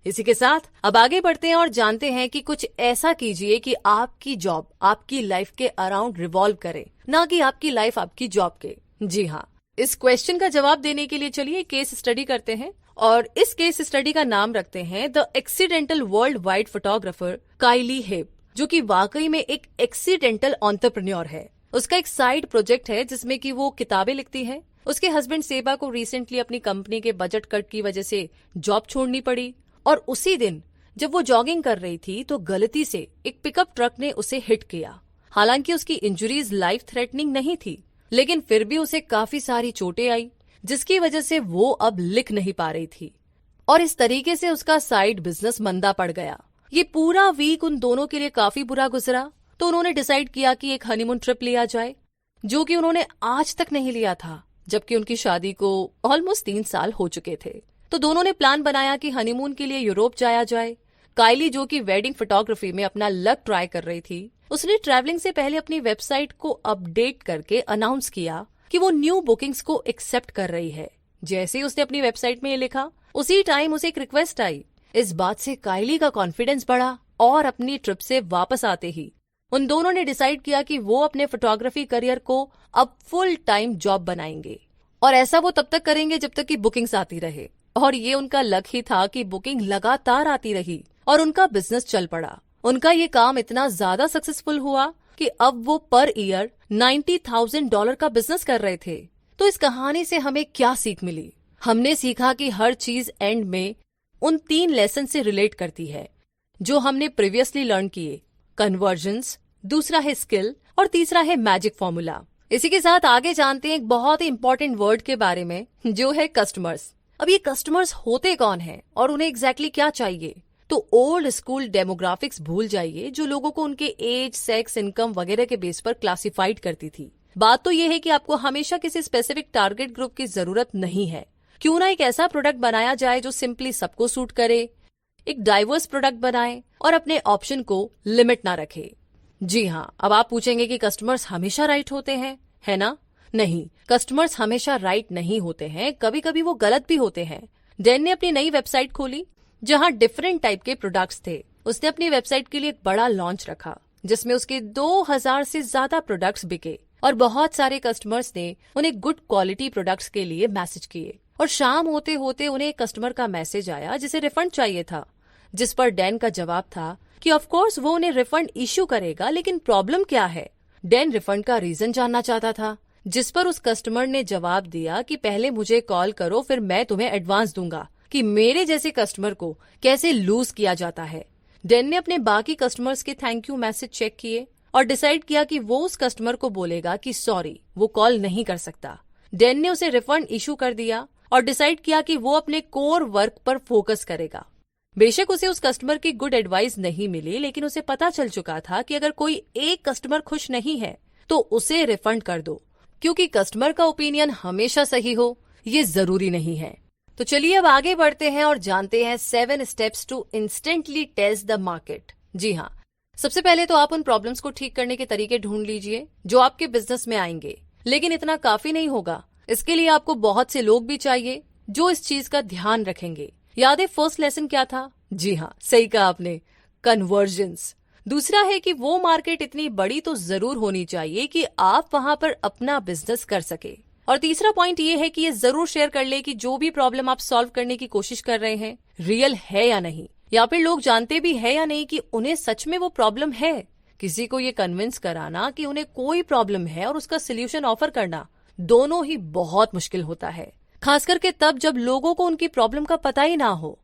इसी के साथ अब आगे बढ़ते हैं और जानते हैं कि कुछ ऐसा कीजिए कि आपकी जॉब आपकी लाइफ के अराउंड रिवॉल्व करे, ना कि आपकी लाइफ आपकी जॉब के। जी हाँ, इस क्वेश्चन का जवाब देने के लिए चलिए केस स्टडी करते हैं और इस केस स्टडी का नाम रखते हैं the accidental world wide photographer Kylie Heb, जो कि वाकई में एक एक्सीडेंटल एंटरप्रेन्योर है। उसका एक साइड प्रोजेक्ट है जिसमें कि वो किताबें लिखती है। उसके हस्बैंड सेबा को रिसेंटली अपनी कंपनी के बजट कट की वजह से जॉब छोड़नी पड़ी और उसी दिन जब वो जॉगिंग कर रही थी तो गलती से एक पिकअप ट्रक ने उसे हिट किया। हालांकि उसकी इंजरीज लाइफ थ्रेटनिंग नहीं थी, लेकिन फिर भी उसे काफी सारी चोटें आई, जिसकी वजह से वो अब लिख नहीं पा रही थी और इस तरीके से उसका साइड बिजनेस मंदा पड़ गया। ये पूरा वीक उन दोनों के लिए काफी बुरा गुजरा, तो उन्होंने डिसाइड किया कि एक हनीमून ट्रिप लिया जाए, जो कि उन्होंने आज तक नहीं लिया था, जबकि उनकी शादी को ऑलमोस्ट 3 साल हो चुके थे। तो दोनों ने प्लान बनाया कि हनीमून के लिए यूरोप जाया जाए। काइली, जो कि वेडिंग फोटोग्राफी में अपना लक ट्राई कर रही थी, उसने ट्रैवलिंग से पहले अपनी वेबसाइट को अपडेट करके अनाउंस किया कि वो न्यू बुकिंग्स को एक्सेप्ट कर रही है। जैसे ही उसने अपनी वेबसाइट में ये लिखा, उसी टाइम उसे एक रिक्वेस्ट आई। इस बात से काइली का कॉन्फिडेंस बढ़ा और अपनी ट्रिप से वापस आते ही उन दोनों ने डिसाइड किया कि वो अपने फोटोग्राफी करियर को अब फुल टाइम जॉब बनाएंगे और ऐसा वो तब तक करेंगे जब तक कि बुकिंग्स आती रहे। और ये उनका लक ही था कि बुकिंग लगातार आती रही और उनका बिजनेस चल पड़ा। उनका ये काम इतना ज्यादा सक्सेसफुल हुआ कि अब वो पर ईयर $90,000 का बिजनेस कर रहे थे। तो इस कहानी से हमें क्या सीख मिली? हमने सीखा कि हर चीज एंड में उन 3 लेसन से रिलेट करती है जो हमने प्रीवियसली लर्न किए। कन्वर्जेंस, दूसरा है स्किल और तीसरा है मैजिक फॉर्मूला। इसी के साथ आगे जानते हैं एक बहुत ही इंपॉर्टेंट वर्ड के बारे में, जो है कस्टमर्स। अब ये कस्टमर्स होते कौन हैं और उन्हें एग्जैक्टली क्या चाहिए? तो ओल्ड स्कूल डेमोग्राफिक्स भूल जाइए जो लोगों को उनके एज, सेक्स, इनकम वगैरह के बेस पर क्लासिफाइड करती थी। बात तो ये है कि आपको हमेशा किसी स्पेसिफिक टारगेट ग्रुप की जरूरत नहीं है। क्यों ना एक ऐसा प्रोडक्ट बनाया जाए जो सिंपली सबको सूट करे, एक डाइवर्स प्रोडक्ट बनाए और अपने ऑप्शन को लिमिट ना रखे। जी हाँ, अब आप पूछेंगे कि कस्टमर्स हमेशा राइट होते हैं, है ना? नहीं, कस्टमर्स हमेशा राइट नहीं होते हैं, कभी कभी वो गलत भी होते हैं। डैन ने अपनी नई वेबसाइट खोली जहाँ डिफरेंट टाइप के प्रोडक्ट्स थे। उसने अपनी वेबसाइट के लिए एक बड़ा लॉन्च रखा जिसमें उसके 2000 से ज्यादा प्रोडक्ट्स बिके और बहुत सारे कस्टमर्स ने उन्हें गुड क्वालिटी प्रोडक्ट्स के लिए मैसेज किए। और शाम होते होते उन्हें एक कस्टमर का मैसेज आया जिसे रिफंड चाहिए था, जिस पर डैन का जवाब था कि ऑफ कोर्स वो उन्हें रिफंड इश्यू करेगा, लेकिन प्रॉब्लम क्या है? डैन रिफंड का रीजन जानना चाहता था, जिस पर उस कस्टमर ने जवाब दिया कि पहले मुझे कॉल करो, फिर मैं तुम्हें एडवांस दूंगा कि मेरे जैसे कस्टमर को कैसे लूज किया जाता है। डैन ने अपने बाकी कस्टमर्स के थैंक यू मैसेज चेक किए और डिसाइड किया कि वो उस कस्टमर को बोलेगा कि सॉरी, वो कॉल नहीं कर सकता। डैन ने उसे रिफंड इशू कर दिया और डिसाइड किया कि वो अपने कोर वर्क पर फोकस करेगा। बेशक उसे उस कस्टमर की गुड एडवाइस नहीं मिली, लेकिन उसे पता चल चुका था कि अगर कोई एक कस्टमर खुश नहीं है तो उसे रिफंड कर दो, क्योंकि कस्टमर का ओपिनियन हमेशा सही हो ये जरूरी नहीं है। तो चलिए अब आगे बढ़ते हैं और जानते हैं 7 steps to instantly test the market. जी हाँ, सबसे पहले तो आप उन प्रॉब्लम्स को ठीक करने के तरीके ढूंढ लीजिए जो आपके बिजनेस में आएंगे, लेकिन इतना काफी नहीं होगा। इसके लिए आपको बहुत से लोग भी चाहिए जो इस चीज का ध्यान रखेंगे। याद है फर्स्ट लेसन क्या था? जी हाँ, सही कहा आपने, कन्वर्जेंस। दूसरा है कि वो मार्केट इतनी बड़ी तो जरूर होनी चाहिए कि आप वहां पर अपना बिजनेस कर सके। और तीसरा पॉइंट ये है कि ये जरूर शेयर कर ले कि जो भी प्रॉब्लम आप सॉल्व करने की कोशिश कर रहे हैं रियल है या नहीं, या फिर लोग जानते भी है या नहीं कि उन्हें सच में वो प्रॉब्लम है। किसी को ये कन्विंस कराना कि उन्हें कोई प्रॉब्लम है और उसका सोल्यूशन ऑफर करना, दोनों ही बहुत मुश्किल होता है, खास करके तब जब लोगों को उनकी प्रॉब्लम का पता ही ना हो।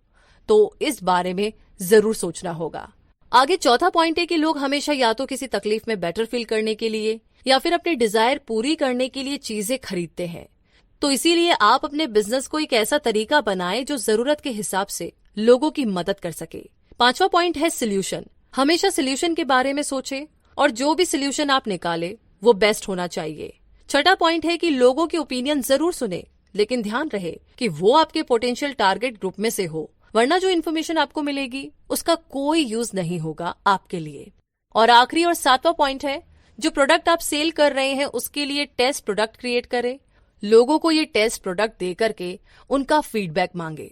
तो इस बारे में जरूर सोचना होगा। आगे चौथा पॉइंट है कि लोग हमेशा या तो किसी तकलीफ में बेटर फील करने के लिए या फिर अपनी डिजायर पूरी करने के लिए चीजें खरीदते हैं। तो इसीलिए आप अपने बिजनेस को एक ऐसा तरीका बनाएं जो जरूरत के हिसाब से लोगों की मदद कर सके। पांचवा पॉइंट है सोल्यूशन। हमेशा सोल्यूशन के बारे में सोचे और जो भी सोल्यूशन आप निकाले वो बेस्ट होना चाहिए। छठा पॉइंट है कि लोगों के ओपिनियन जरूर सुने, लेकिन ध्यान रहे कि वो आपके पोटेंशियल टारगेट ग्रुप में से हो, वरना जो इन्फॉर्मेशन आपको मिलेगी उसका कोई यूज नहीं होगा आपके लिए। और आखिरी और सातवां पॉइंट है, जो प्रोडक्ट आप सेल कर रहे हैं उसके लिए टेस्ट प्रोडक्ट क्रिएट करें। लोगों को ये टेस्ट प्रोडक्ट दे करके उनका फीडबैक मांगे।